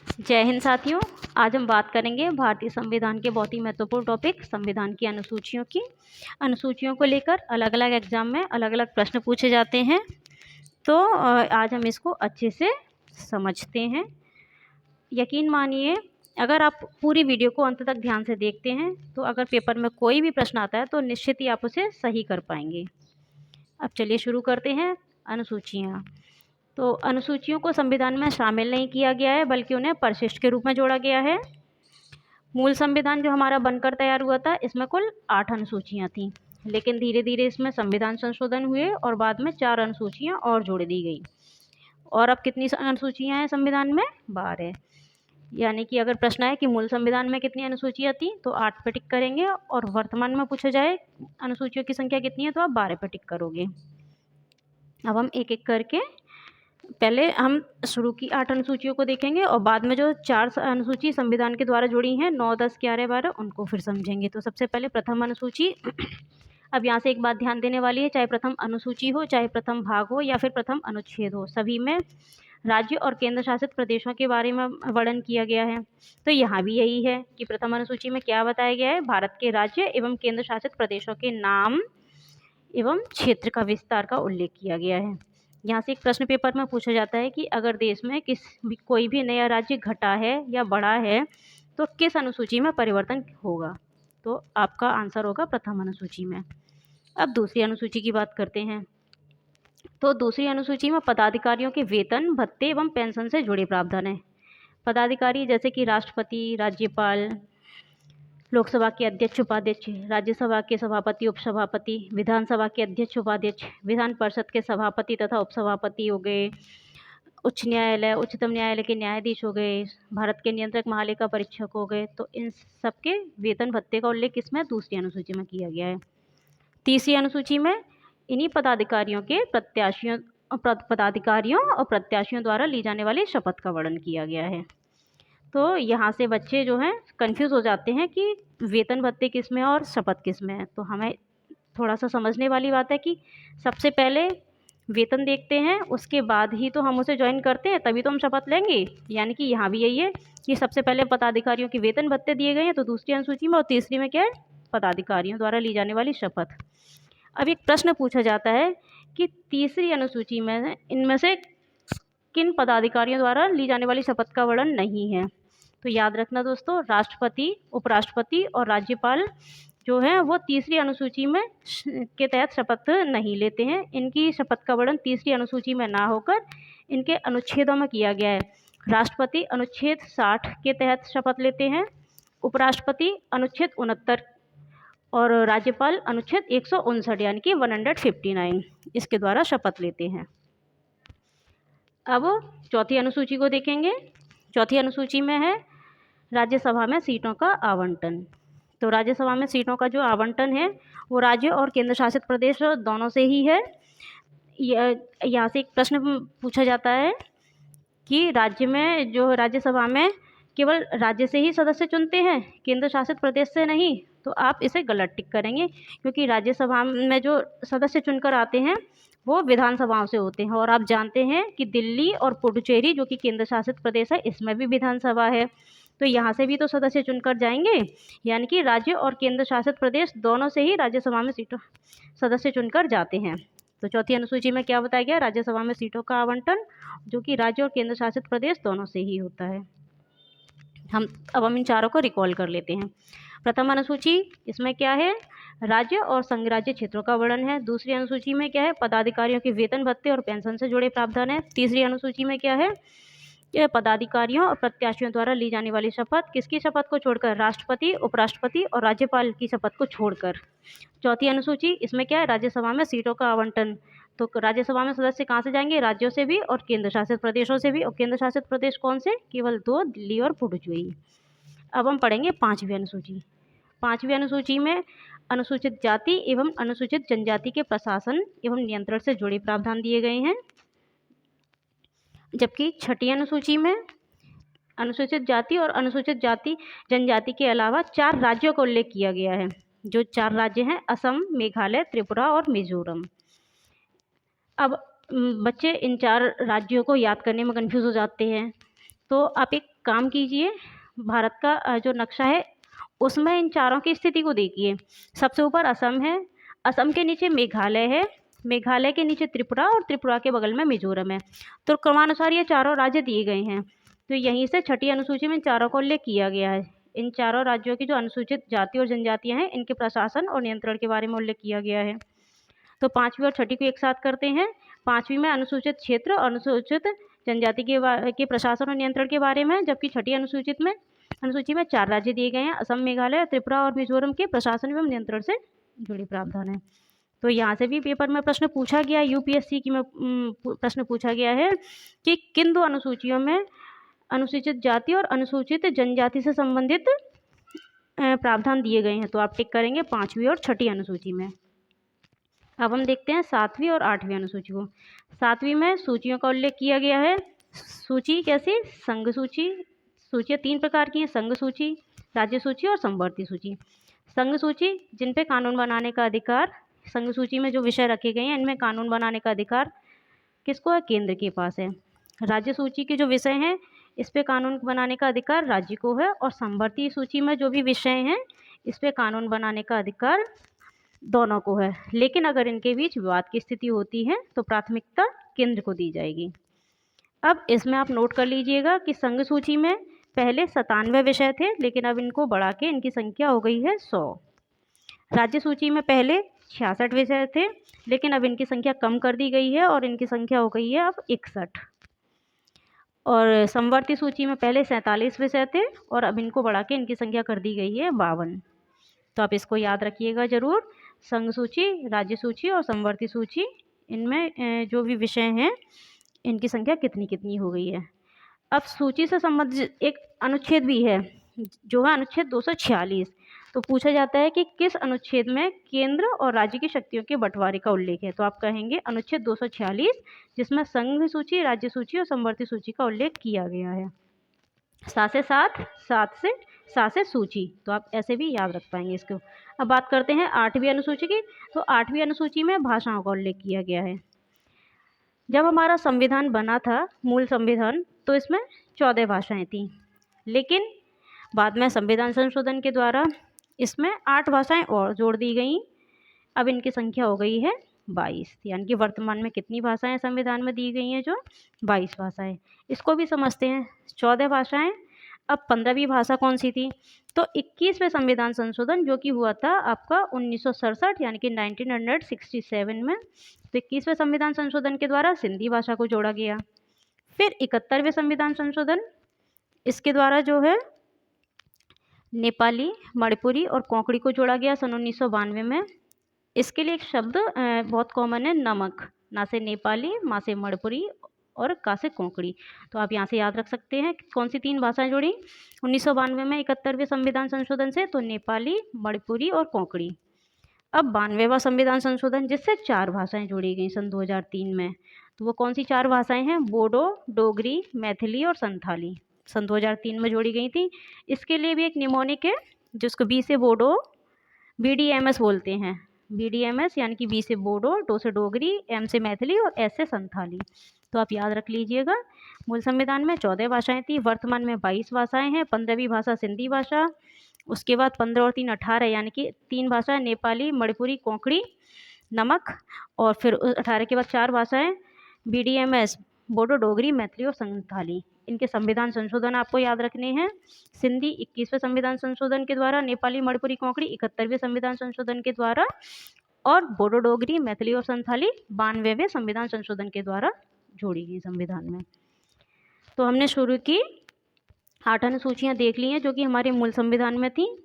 जय हिंद साथियों। आज हम बात करेंगे भारतीय संविधान के बहुत ही महत्वपूर्ण टॉपिक संविधान की अनुसूचियों की। अनुसूचियों को लेकर अलग अलग एग्जाम में अलग अलग प्रश्न पूछे जाते हैं, तो आज हम इसको अच्छे से समझते हैं। यकीन मानिए, अगर आप पूरी वीडियो को अंत तक ध्यान से देखते हैं तो अगर पेपर में कोई भी प्रश्न आता है तो निश्चित ही आप उसे सही कर पाएंगे। अब चलिए शुरू करते हैं। अनुसूचियाँ। तो अनुसूचियों को संविधान में शामिल नहीं किया गया है, बल्कि उन्हें परिशिष्ट के रूप में जोड़ा गया है। मूल संविधान जो हमारा बनकर तैयार हुआ था, इसमें कुल 8 अनुसूचियाँ थीं, लेकिन धीरे धीरे इसमें संविधान संशोधन हुए और बाद में 4 अनुसूचियाँ और जोड़ दी गई। और अब कितनी अनुसूचियाँ हैं संविधान में? 12। यानी कि अगर प्रश्न आए कि मूल संविधान में कितनी अनुसूचियाँ थी तो 8 पे टिक करेंगे, और वर्तमान में पूछा जाए अनुसूचियों की संख्या कितनी है तो आप 12 पे टिक करोगे। अब हम एक एक करके पहले हम शुरू की 8 अनुसूचियों को देखेंगे और बाद में जो 4 अनुसूची संविधान के द्वारा जुड़ी हैं 9, 10, 11, 12 उनको फिर समझेंगे। तो सबसे पहले प्रथम अनुसूची। अब यहाँ से एक बात ध्यान देने वाली है, चाहे प्रथम अनुसूची हो, चाहे प्रथम भाग हो या फिर प्रथम अनुच्छेद हो, सभी में राज्य और केंद्र शासित प्रदेशों के बारे में वर्णन किया गया है। तो यहाँ भी यही है कि प्रथम अनुसूची में क्या बताया गया है, भारत के राज्य एवं केंद्र शासित प्रदेशों के नाम एवं क्षेत्र का विस्तार का उल्लेख किया गया है। यहाँ से एक प्रश्न पेपर में पूछा जाता है कि अगर देश में कोई भी नया राज्य घटा है या बढ़ा है तो किस अनुसूची में परिवर्तन होगा, तो आपका आंसर होगा प्रथम अनुसूची में। अब दूसरी अनुसूची की बात करते हैं। तो दूसरी अनुसूची में पदाधिकारियों के वेतन, भत्ते एवं पेंशन से जुड़े प्रावधान है। पदाधिकारी जैसे कि राष्ट्रपति, राज्यपाल, लोकसभा के अध्यक्ष उपाध्यक्ष, राज्यसभा के सभापति उपसभापति, विधानसभा के अध्यक्ष उपाध्यक्ष, विधान परिषद के सभापति तथा उपसभापति हो गए, उच्च न्यायालय, उच्चतम न्यायालय के न्यायाधीश हो गए, भारत के नियंत्रक महालेखा परीक्षक हो गए। तो इन सबके वेतन भत्ते का उल्लेख इसमें दूसरी अनुसूची में किया गया है। तीसरी अनुसूची में इन्हीं पदाधिकारियों और प्रत्याशियों द्वारा ली जाने वाली शपथ का वर्णन किया गया है। तो यहाँ से बच्चे जो हैं कंफ्यूज हो जाते हैं कि वेतन भत्ते किस में और शपथ किस में है। तो हमें थोड़ा सा समझने वाली बात है कि सबसे पहले वेतन देखते हैं, उसके बाद ही तो हम उसे ज्वाइन करते हैं, तभी तो हम शपथ लेंगे। यानी कि यहाँ भी यही है कि सबसे पहले पदाधिकारियों के वेतन भत्ते दिए गए हैं तो दूसरी अनुसूची में, और तीसरी में क्या है, पदाधिकारियों द्वारा ली जाने वाली शपथ। अब एक प्रश्न पूछा जाता है कि तीसरी अनुसूची में इनमें से किन पदाधिकारियों द्वारा ली जाने वाली शपथ का वर्णन नहीं है। तो याद रखना दोस्तों, राष्ट्रपति, उपराष्ट्रपति और राज्यपाल जो है वो तीसरी अनुसूची में के तहत शपथ नहीं लेते हैं। इनकी शपथ का वर्णन तीसरी अनुसूची में ना होकर इनके अनुच्छेदों में किया गया है। राष्ट्रपति अनुच्छेद 60 के तहत शपथ लेते हैं, उपराष्ट्रपति अनुच्छेद 69 और राज्यपाल अनुच्छेद 159 यानी कि 159 इसके द्वारा शपथ लेते हैं। अब चौथी अनुसूची को देखेंगे। चौथी अनुसूची में है राज्यसभा में सीटों का आवंटन। तो राज्यसभा में सीटों का जो आवंटन है वो राज्य और केंद्र शासित प्रदेश दोनों से ही है। यहाँ से एक प्रश्न पूछा जाता है कि राज्य में जो राज्यसभा में केवल राज्य से ही सदस्य चुनते हैं, केंद्र शासित प्रदेश से नहीं, तो आप इसे गलत टिक करेंगे, क्योंकि राज्यसभा में जो सदस्य चुनकर आते हैं वो विधानसभाओं से होते हैं। और आप जानते हैं कि दिल्ली और पुडुचेरी जो कि केंद्र शासित प्रदेश है, इसमें भी विधानसभा है, तो यहाँ से भी तो सदस्य चुनकर जाएंगे। यानी कि राज्य और केंद्र शासित प्रदेश दोनों से ही राज्यसभा में सीटों सदस्य चुनकर जाते हैं। तो चौथी अनुसूची में क्या बताया गया, राज्यसभा में सीटों का आवंटन जो कि राज्य और केंद्र शासित प्रदेश दोनों से ही होता है। अब हम इन चारों को रिकॉल कर लेते हैं। प्रथम अनुसूची, इसमें क्या है, राज्य और संघ राज्य क्षेत्रों का वर्णन है। दूसरी अनुसूची में क्या है, पदाधिकारियों के वेतन भत्ते और पेंशन से जुड़े प्रावधान है। तीसरी अनुसूची में क्या है, यह पदाधिकारियों और प्रत्याशियों द्वारा ली जाने वाली शपथ, किसकी शपथ को छोड़कर, राष्ट्रपति, उपराष्ट्रपति और राज्यपाल की शपथ को छोड़कर। चौथी अनुसूची, इसमें क्या है, राज्यसभा में सीटों का आवंटन। तो राज्यसभा में सदस्य कहाँ से जाएंगे, राज्यों से भी और केंद्र शासित प्रदेशों से भी। और केंद्र शासित प्रदेश कौन से, केवल 2, दिल्ली और पुडुचेरी। अब हम पढ़ेंगे पांचवी अनुसूची। पांचवी अनुसूची में अनुसूचित जाति एवं अनुसूचित जनजाति के प्रशासन एवं नियंत्रण से जुड़े प्रावधान दिए गए हैं। जबकि छठी अनुसूची में अनुसूचित जाति और अनुसूचित जाति जनजाति के अलावा 4 राज्यों का उल्लेख किया गया है। जो 4 राज्य हैं, असम, मेघालय, त्रिपुरा और मिजोरम। अब बच्चे इन 4 राज्यों को याद करने में कंफ्यूज हो जाते हैं, तो आप एक काम कीजिए, भारत का जो नक्शा है उसमें इन चारों की स्थिति को देखिए। सबसे ऊपर असम है, असम के नीचे मेघालय है, मेघालय के नीचे त्रिपुरा और त्रिपुरा के बगल में मिजोरम है। तो क्रमानुसार ये चारों राज्य दिए गए हैं। तो यहीं से छठी अनुसूची में इन चारों का उल्लेख किया गया है। इन चारों राज्यों की जो अनुसूचित जाति और जनजातियां हैं, इनके प्रशासन और नियंत्रण के बारे में उल्लेख किया गया है। तो पाँचवीं और छठी को एक साथ करते हैं। पाँचवीं में अनुसूचित क्षेत्र और अनुसूचित जनजाति के प्रशासन और नियंत्रण के बारे में, जबकि छठी अनुसूची में 4 राज्य दिए गए हैं, असम, मेघालय, त्रिपुरा और मिजोरम के प्रशासन एवं नियंत्रण से जुड़े प्रावधान है। तो यहाँ से भी पेपर में प्रश्न पूछा गया, यूपीएससी की में प्रश्न पूछा गया है कि किन 2 अनुसूचियों में अनुसूचित जाति और अनुसूचित जनजाति से संबंधित प्रावधान दिए गए हैं। तो आप टिक करेंगे 5वीं और छठी अनुसूची में। अब हम देखते हैं 7वीं और 8वीं अनुसूची को। 7वीं में सूचियों का उल्लेख किया गया है। सूची कैसी? संघ सूची। सूचियाँ 3 प्रकार की हैं, संघ सूची, राज्य सूची और समवर्ती सूची। संघ सूची, जिन पे कानून बनाने का अधिकार, संघ सूची में जो विषय रखे गए हैं इनमें कानून बनाने का अधिकार किसको है? केंद्र के पास है। राज्य सूची के जो विषय हैं इस पे कानून बनाने का अधिकार राज्य को है, और समवर्ती सूची में जो भी विषय हैं इस पे कानून बनाने का अधिकार दोनों को है। लेकिन अगर इनके बीच विवाद की स्थिति होती है तो प्राथमिकता केंद्र को दी जाएगी। अब इसमें आप नोट कर लीजिएगा कि संघ सूची में पहले 97 विषय थे, लेकिन अब इनको बढ़ा के इनकी संख्या हो गई है 100। राज्य सूची में पहले 66 विषय थे, लेकिन अब इनकी संख्या कम कर दी गई है और इनकी संख्या हो गई है अब 61। और समवर्ती सूची में पहले 47 विषय थे और अब इनको बढ़ा के इनकी संख्या कर दी गई है 52। तो आप इसको याद रखिएगा ज़रूर। संघ सूची, राज्य सूची और समवर्ती सूची, इनमें जो भी विषय हैं इनकी संख्या कितनी कितनी हो गई है। अब सूची से संबंधित एक अनुच्छेद भी है जो है अनुच्छेद 246। तो पूछा जाता है कि किस अनुच्छेद में केंद्र और राज्य की शक्तियों के बंटवारे का उल्लेख है। तो आप कहेंगे अनुच्छेद 246, जिसमें संघ सूची, राज्य सूची और समवर्ती सूची का उल्लेख किया गया है। 7 से 7, 7 से सूची। तो आप ऐसे भी याद रख पाएंगे इसको। अब बात करते हैं 8वीं अनुसूची की। तो 8वीं अनुसूची में भाषाओं का उल्लेख किया गया है। जब हमारा संविधान बना था, मूल संविधान, तो इसमें 14 भाषाएं थीं, लेकिन बाद में संविधान संशोधन के द्वारा इसमें 8 भाषाएं और जोड़ दी गई। अब इनकी संख्या हो गई है 22। यानी कि वर्तमान में कितनी भाषाएं संविधान में दी गई हैं? जो 22 भाषाएं। इसको भी समझते हैं। 14 भाषाएं। अब 15वीं भाषा कौन सी थी? तो 21वें संविधान संशोधन जो कि हुआ था आपका 1967 यानी कि 1967 में। तो 21वें संविधान संशोधन के द्वारा सिंधी भाषा को जोड़ा गया। फिर 71वें संविधान संशोधन, इसके द्वारा जो है नेपाली, मणिपुरी और कोंकणी को जोड़ा गया सन 1992 में। इसके लिए एक शब्द बहुत कॉमन है, नमक। ना से नेपाली, मा से मणिपुरी और का से कोंकणी। तो आप यहाँ से याद रख सकते हैं कौन सी 3 भाषाएं जुड़ी 1992 में 71वें संविधान संशोधन से? तो नेपाली, मणिपुरी और कोंकणी। अब 92वां संविधान संशोधन, जिससे 4 भाषाएं जोड़ी गई सन 2003 में। तो वो कौन सी 4 भाषाएं हैं? बोडो, डोगरी, मैथिली और संथाली। सन 2003 में जोड़ी गई थी। इसके लिए भी एक निमोनिक है, जिसको बी से बोडो, BDMS बोलते हैं। BDMS यानी कि बी से बोडो, डो से डोगरी, एम से मैथिली और एस से संथाली। तो आप याद रख लीजिएगा। मूल संविधान में 14 भाषाएं थी, वर्तमान में 22 भाषाएं हैं। 15वीं भाषा सिंधी भाषा, उसके बाद 15 और 3 18, यानी कि 3 भाषाएं नेपाली, मणिपुरी, कोंकणी, नमक, और फिर 18 के बाद 4 भाषाएं BDMS, बोडो, डोगरी, मैथिली और संथाली। इनके संविधान संशोधन आपको याद रखने हैं। सिंधी 21वें संविधान संशोधन के द्वारा, नेपाली, मणिपुरी, कोंकणी 71वें संविधान संशोधन के द्वारा, और बोडो, डोगरी, मैथिली और संथाली 92वें संविधान संशोधन के द्वारा जोड़ी गई संविधान में। तो हमने शुरू की 8 अनुसूचियाँ देख ली हैं जो कि हमारे मूल संविधान में थी।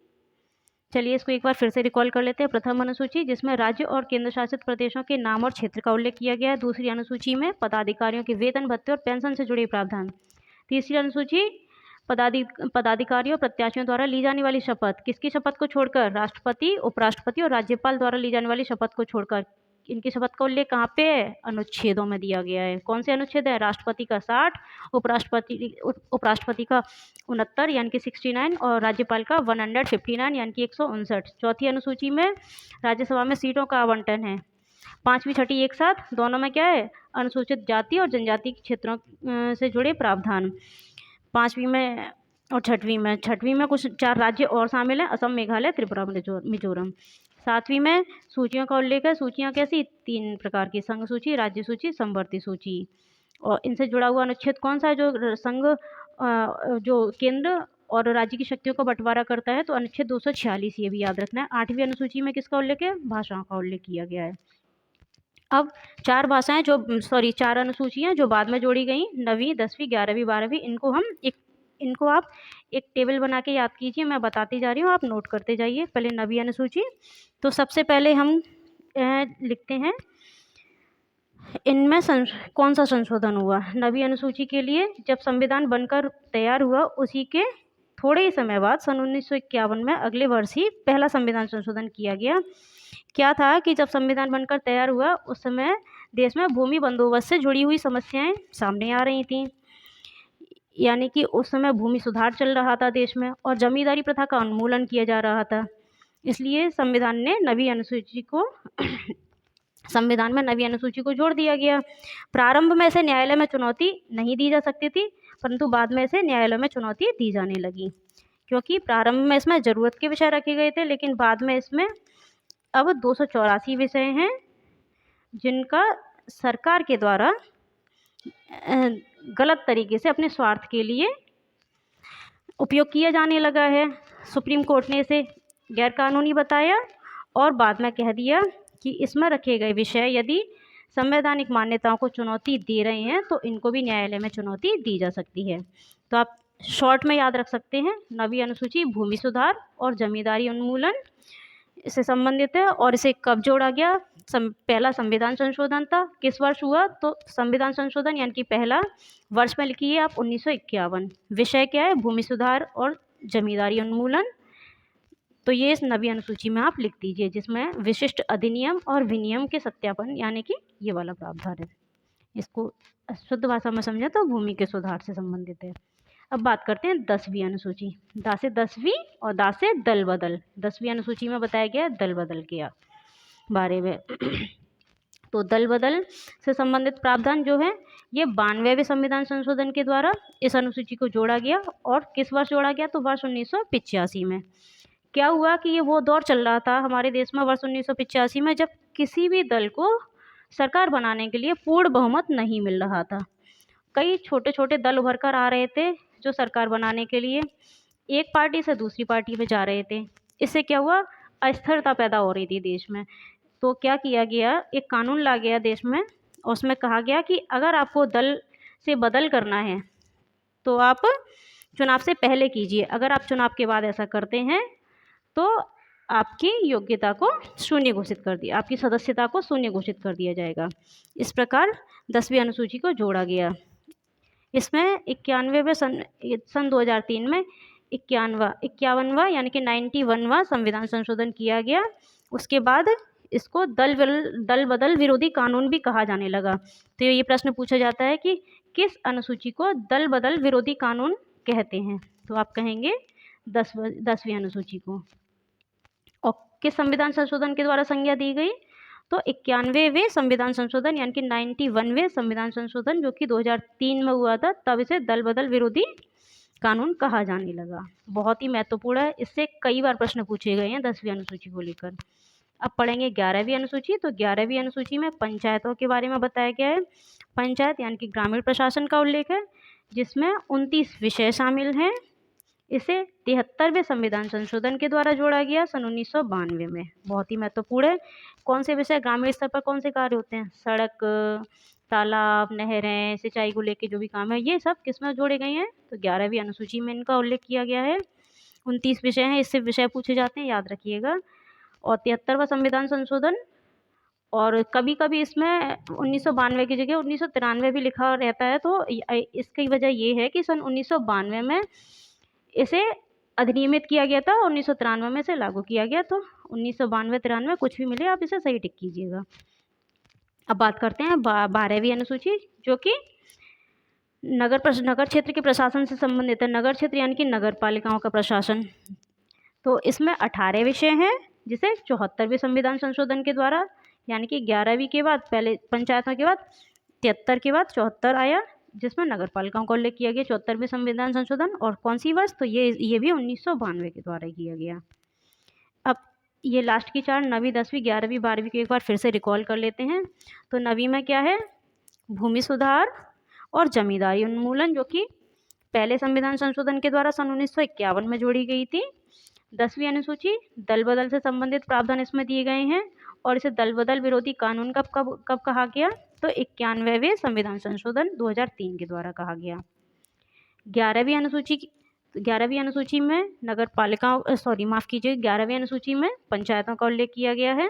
चलिए इसको एक बार फिर से रिकॉल कर लेते हैं। प्रथम अनुसूची, जिसमें राज्य और केंद्र शासित प्रदेशों के नाम और क्षेत्र का उल्लेख किया गया है। दूसरी अनुसूची में पदाधिकारियों के वेतन, भत्ते और पेंशन से जुड़े प्रावधान। तीसरी अनुसूची, पदाधिकारियों और प्रत्याशियों द्वारा ली जाने वाली शपथ। किसकी शपथ को छोड़कर? राष्ट्रपति, उपराष्ट्रपति और राज्यपाल द्वारा ली जाने वाली शपथ को छोड़कर। इनकी शपथ का उल्लेख कहाँ पे है? अनुच्छेदों में दिया गया है। कौन से अनुच्छेद है? राष्ट्रपति का 60, उपराष्ट्रपति का 69 यानी कि 69, और राज्यपाल का 159 यानी कि 159। चौथी अनुसूची में राज्यसभा में सीटों का आवंटन है। 5वीं, 6ठी एक साथ, दोनों में क्या है? अनुसूचित जाति और जनजाति क्षेत्रों से जुड़े प्रावधान। 5वीं में और 6वीं में कुछ 4 राज्य और शामिल हैं, असम, मेघालय, त्रिपुरा, मिजोरम। 7वीं में सूचियों का उल्लेख है। सूचियाँ कैसी? 3 प्रकार की, संघ सूची, राज्य सूची, समवर्ती सूची। और इनसे जुड़ा हुआ अनुच्छेद कौन सा है जो संघ जो केंद्र और राज्य की शक्तियों का बंटवारा करता है? तो अनुच्छेद 246, ये भी याद रखना है। 8वीं अनुसूची में किसका उल्लेख है? भाषाओं का उल्लेख किया गया है। अब 4 भाषाएं जो 4 अनुसूचियां जो बाद में जोड़ी गई, 9वीं, 10वीं, 11वीं, 12वीं, इनको आप एक टेबल बना के याद कीजिए। मैं बताती जा रही हूँ, आप नोट करते जाइए। पहले 9वीं अनुसूची, तो सबसे पहले हम लिखते हैं इनमें कौन सा संशोधन हुआ। 9वीं अनुसूची के लिए जब संविधान बनकर तैयार हुआ उसी के थोड़े ही समय बाद सन 1951 में अगले वर्ष ही पहला संविधान संशोधन किया गया। क्या था कि जब संविधान बनकर तैयार हुआ उस समय देश में भूमि बंदोबस्त से जुड़ी हुई समस्याएं सामने आ रही थीं, यानी कि उस समय भूमि सुधार चल रहा था देश में और जमींदारी प्रथा का उन्मूलन किया जा रहा था। इसलिए संविधान में 9वीं अनुसूची को जोड़ दिया गया। प्रारंभ में इसे न्यायालय में चुनौती नहीं दी जा सकती थी, परंतु बाद में इसे न्यायालय में चुनौती दी जाने लगी, क्योंकि प्रारंभ में इसमें ज़रूरत के विषय रखे गए थे, लेकिन बाद में इसमें अब 284 विषय हैं जिनका सरकार के द्वारा गलत तरीके से अपने स्वार्थ के लिए उपयोग किया जाने लगा है। सुप्रीम कोर्ट ने इसे गैरकानूनी बताया और बाद में कह दिया कि इसमें रखे गए विषय यदि संवैधानिक मान्यताओं को चुनौती दे रहे हैं तो इनको भी न्यायालय में चुनौती दी जा सकती है। तो आप शॉर्ट में याद रख सकते हैं, 9वीं अनुसूची भूमि सुधार और जमींदारी उन्मूलन इससे संबंधित है। और इसे कब जोड़ा गया? पहला संविधान संशोधन था, किस वर्ष हुआ? तो संविधान संशोधन यानी कि पहला वर्ष में लिखिए आप 1951। विषय क्या है? भूमि सुधार और जमींदारी उन्मूलन। तो ये इस 9वीं अनुसूची में आप लिख दीजिए, जिसमें विशिष्ट अधिनियम और विनियम के सत्यापन यानी कि ये वाला प्रावधान है। इसको शुद्ध भाषा में समझें तो भूमि के सुधार से संबंधित है। अब बात करते हैं 10वीं अनुसूची, दा से 10वीं और दा से दल बदल। 10वीं अनुसूची में बताया गया दल बदल के बारे में। तो दल बदल से संबंधित प्रावधान जो है ये 92वें संविधान संशोधन के द्वारा इस अनुसूची को जोड़ा गया। और किस वर्ष जोड़ा गया? तो वर्ष 1985 में। क्या हुआ कि ये वो दौर चल रहा था हमारे देश में वर्ष 1985 में जब किसी भी दल को सरकार बनाने के लिए पूर्ण बहुमत नहीं मिल रहा था। कई छोटे छोटे दल उभर कर आ रहे थे जो सरकार बनाने के लिए एक पार्टी से दूसरी पार्टी में जा रहे थे। इससे क्या हुआ? अस्थिरता पैदा हो रही थी देश में। तो क्या किया गया? एक कानून ला गया देश में, और उसमें कहा गया कि अगर आपको दल से बदल करना है तो आप चुनाव से पहले कीजिए। अगर आप चुनाव के बाद ऐसा करते हैं तो आपकी योग्यता को शून्य घोषित कर दिया, आपकी सदस्यता को शून्य घोषित कर दिया जाएगा। इस प्रकार 10वीं अनुसूची को जोड़ा गया। इसमें 91वें सन 2003 में 51वां यानी कि 91वां संविधान संशोधन किया गया। उसके बाद इसको दल बदल विरोधी कानून भी कहा जाने लगा। तो ये प्रश्न पूछा जाता है कि किस अनुसूची को दल बदल विरोधी कानून कहते हैं? तो आप कहेंगे 10वीं अनुसूची को। और किस संविधान संशोधन के द्वारा संज्ञा दी गई? तो 91वें संविधान संशोधन यानी कि 91वें संविधान संशोधन जो कि 2003 में हुआ था, तब इसे दल बदल विरोधी कानून कहा जाने लगा। बहुत ही महत्वपूर्ण है, इससे कई बार प्रश्न पूछे गए हैं 10वीं अनुसूची को लेकर। अब पढ़ेंगे 11वीं अनुसूची। तो 11वीं अनुसूची में पंचायतों के बारे में बताया गया है। पंचायत यानी कि ग्रामीण प्रशासन का उल्लेख है, जिसमें 29 विषय शामिल हैं। इसे 73वें संविधान संशोधन के द्वारा जोड़ा गया सन 1992 में। बहुत ही महत्वपूर्ण है। कौन से विषय? ग्रामीण स्तर पर कौन से कार्य होते हैं? सड़क, तालाब, नहरें, सिंचाई को लेके जो भी काम है, ये सब किस में जोड़े गए हैं? तो 11वीं अनुसूची में इनका उल्लेख किया गया है। 29 विषय हैं, इससे विषय पूछे जाते हैं, याद रखिएगा। और 73वां संविधान संशोधन, और कभी कभी इसमें 1992 की जगह 1993 भी लिखा रहता है। तो इसकी वजह ये है कि सन 1992 में इसे अधिनियमित किया गया था, 1993 में इसे लागू किया गया। तो 1992-93 कुछ भी मिले आप इसे सही टिक कीजिएगा। अब बात करते हैं 12वीं अनुसूची, जो कि नगर क्षेत्र के प्रशासन से संबंधित है। नगर क्षेत्र यानी कि नगर पालिकाओं का प्रशासन। तो इसमें 18 विषय हैं, जिसे 74वें संविधान संशोधन के द्वारा यानी कि 11वीं के बाद, पहले पंचायतों के बाद 73 के बाद 74 आया, जिसमें नगर पालिकाओं का उल्लेख किया गया 74वें संविधान संशोधन। और कौन सी वर्ष, तो ये भी 1992 के द्वारा किया गया। अब ये लास्ट की 4 9वीं 10वीं 11वीं 12वीं को एक बार फिर से रिकॉल कर लेते हैं। तो 9वीं में क्या है, भूमि सुधार और जमींदारी उन्मूलन, जो कि पहले संविधान संशोधन के द्वारा सन 1951 में जोड़ी गई थी। 10वीं अनुसूची, दल बदल से संबंधित प्रावधान इसमें दिए गए हैं। और इसे दल बदल विरोधी कानून कब कहा गया, तो 91वें संविधान संशोधन 2003 के द्वारा कहा गया। 11वीं अनुसूची में नगर पालिकाओं 11वीं अनुसूची में पंचायतों का उल्लेख किया गया है।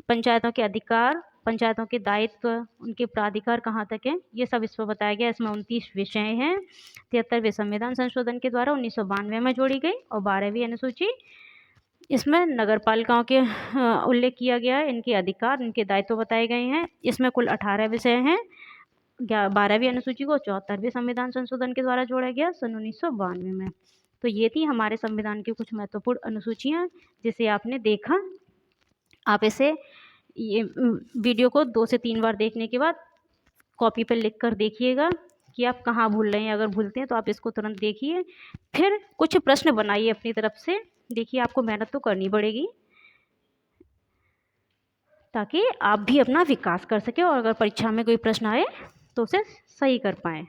पंचायतों के अधिकार, पंचायतों के दायित्व, उनके प्राधिकार कहाँ तक हैं, ये सब इस पर बताया गया। इसमें 29 विषय हैं। 73वें संविधान संशोधन के द्वारा 1992 में जोड़ी गई। और 12वीं अनुसूची, इसमें नगर पालिकाओं के उल्लेख किया गया है, इनके अधिकार, इनके दायित्व बताए गए हैं। इसमें कुल 18 विषय हैं। 12वीं अनुसूची को 74वें संविधान संशोधन के द्वारा जोड़ा गया सन 1992 में। तो ये थी हमारे संविधान की कुछ महत्वपूर्ण अनुसूचियाँ जिसे आपने देखा। आप इसे ये वीडियो को 2 से 3 बार देखने के बाद कॉपी पर लिख कर देखिएगा कि आप कहाँ भूल रहे हैं। अगर भूलते हैं तो आप इसको तुरंत देखिए, फिर कुछ प्रश्न बनाइए अपनी तरफ से। देखिए, आपको मेहनत तो करनी पड़ेगी ताकि आप भी अपना विकास कर सकें और अगर परीक्षा में कोई प्रश्न आए तो उसे सही कर पाएँ।